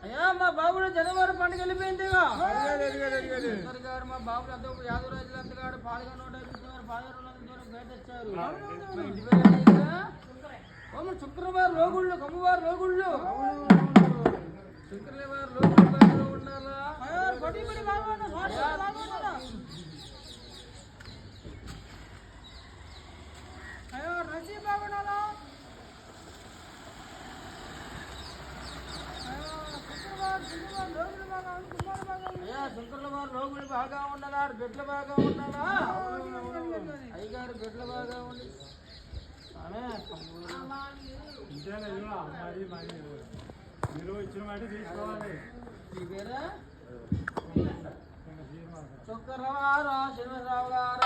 అయ్యా మా బాబుడు జనవరి పండుగ వెళ్ళిపోయిందిగా గారు మా బాబుడు అంతా యాదవ్ రాజులు అంతగాడు పాలుగా 150 బయట వచ్చారు శుక్రవారం రోగుళ్ళు కమ్మవారు రోగుళ్ళు శుక్రవారం రోగుళ్ళు ఉండాలా అయ్యో రసీ బాగుండాలా అయ్యా శుక్రవారం రోగులు బాగా ఉండాలా బిడ్డలు బాగా ఉండాలా అయ్యగారు బిడ్డలు బాగా ఉండి ఇచ్చిన మాట తీసుకోవాలి శుక్రవారం శనివారం